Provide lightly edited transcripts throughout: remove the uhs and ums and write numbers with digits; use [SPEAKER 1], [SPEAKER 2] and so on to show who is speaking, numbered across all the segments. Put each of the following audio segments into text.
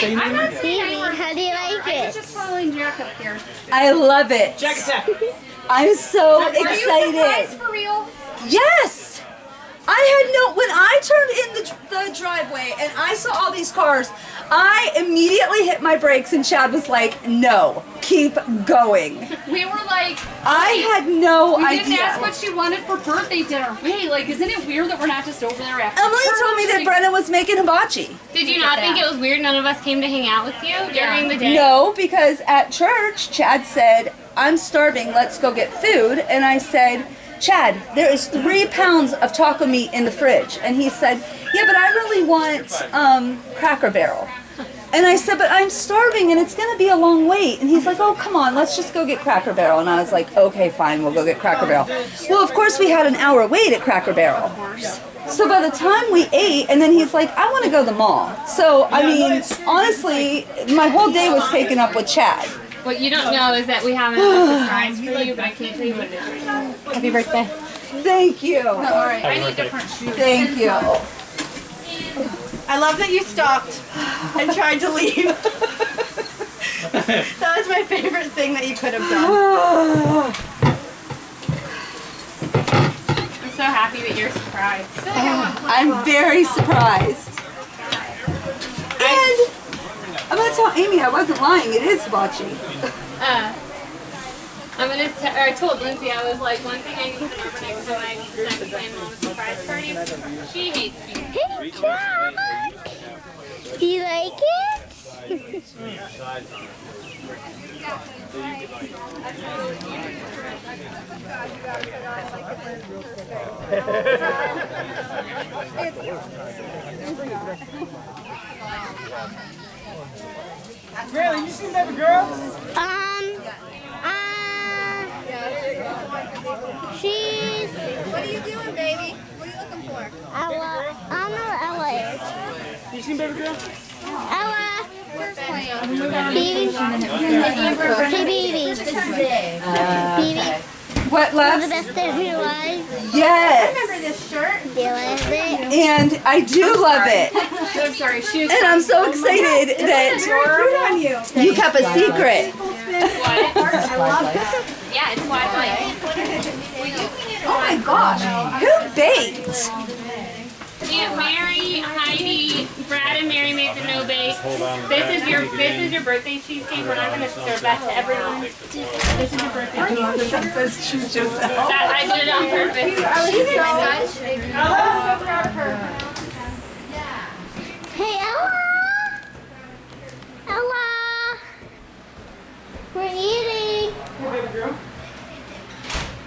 [SPEAKER 1] I'm not saying
[SPEAKER 2] Phoebe, how do you like
[SPEAKER 1] I was
[SPEAKER 2] it?
[SPEAKER 1] just following Jack up here.
[SPEAKER 3] I love it.
[SPEAKER 4] Jack attack.
[SPEAKER 3] I'm so
[SPEAKER 1] Are you surprised
[SPEAKER 3] excited.
[SPEAKER 1] for real?
[SPEAKER 3] Yes! I had no, when I turned in the driveway and I saw all these cars, I immediately hit my brakes and Chad was like, no, keep going.
[SPEAKER 1] We were like,
[SPEAKER 3] I had no
[SPEAKER 1] we
[SPEAKER 3] idea.
[SPEAKER 1] didn't ask what she wanted for birthday dinner. Wait, like, isn't it weird that we're not just over there after
[SPEAKER 3] Emily
[SPEAKER 1] church?
[SPEAKER 3] told me that
[SPEAKER 1] Like,
[SPEAKER 3] Brenna was making hibachi.
[SPEAKER 5] Did you not think it was weird none of us came to hang out with you during the day?
[SPEAKER 3] No, because at church, Chad said, I'm starving, let's go get food. And I said, Chad, there is 3 pounds of taco meat in the fridge. And he said, yeah, but I really want Cracker Barrel. And I said, but I'm starving and it's going to be a long wait. And he's like, oh, come on, let's just go get Cracker Barrel. And I was like, okay, fine, we'll go get Cracker Barrel. Well, of course, we had an hour wait at Cracker Barrel. So by the time we ate, and then he's like, I want to go to the mall. So, I mean, honestly, my whole day was taken up with Chad.
[SPEAKER 5] What you don't know is that we have another surprise for you, but I can't tell you what it is right now.
[SPEAKER 2] Happy birthday.
[SPEAKER 3] Thank you.
[SPEAKER 1] Alright, I need different shoes.
[SPEAKER 3] Thank you.
[SPEAKER 6] I love that you stopped and tried to leave. That was my favorite thing that you could have done.
[SPEAKER 5] I'm so happy that you're surprised.
[SPEAKER 3] I'm very surprised. And I'm going to tell Amy I wasn't lying. It is hibachi.
[SPEAKER 5] I told Lindsay, I was like, one thing I need to remember next time I decide to plan on a surprise party, she hates me.
[SPEAKER 2] Hey, Jack! Do you like it?
[SPEAKER 4] Really, you seen baby girl?
[SPEAKER 2] She's
[SPEAKER 6] What are you doing, baby? What are you looking for?
[SPEAKER 2] Ella. I don't know what Ella is.
[SPEAKER 4] You seen baby girl?
[SPEAKER 2] Ella. Baby. Hey, baby. Baby.
[SPEAKER 3] What,
[SPEAKER 2] The
[SPEAKER 3] loves?
[SPEAKER 2] best day of your life.
[SPEAKER 3] Yes.
[SPEAKER 6] This shirt?
[SPEAKER 2] Do you like it?
[SPEAKER 3] And I do love it.
[SPEAKER 1] I'm sorry, shoes.
[SPEAKER 3] And I'm so excited that you kept a secret.
[SPEAKER 5] Yeah, it's Wi-Fi.
[SPEAKER 3] Oh my gosh. Who baked?
[SPEAKER 5] Aunt Mary, Heidi, Brad, and Mary made the no bake. This is your birthday cheesecake. We're not going to serve that to everyone. This is your birthday cheesecake.
[SPEAKER 3] Says choose yourself.
[SPEAKER 5] That I did it on purpose.
[SPEAKER 6] I'm so proud of her.
[SPEAKER 2] Hey, Ella. Ella. We're eating.
[SPEAKER 4] Hey, baby girl.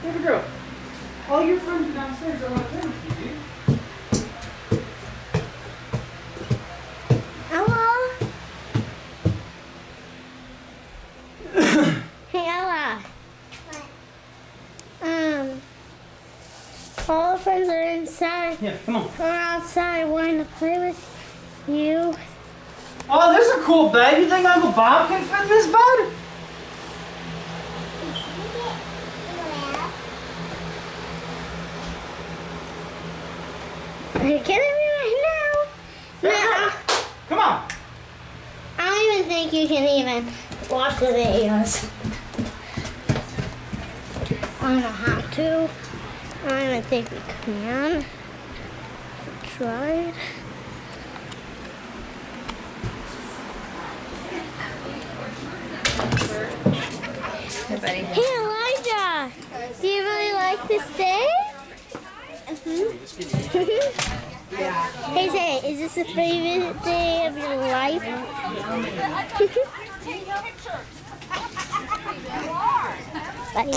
[SPEAKER 4] Baby girl. All your friends are downstairs. I want to play with you, dude.
[SPEAKER 2] Ella. Hey, Ella. All our friends are inside.
[SPEAKER 4] Yeah, come on.
[SPEAKER 2] We're outside wanting to play with you.
[SPEAKER 4] Oh, this is a cool bed. You think Uncle Bob can fit in this bed?
[SPEAKER 2] Are you kidding me right now? No.
[SPEAKER 4] Come on.
[SPEAKER 2] I don't even think you can even watch the videos. I don't know how to. I don't even think we can. We tried. Hey Elijah, do you really like this day? Hey Zay, is this the favorite day of your life? Bye.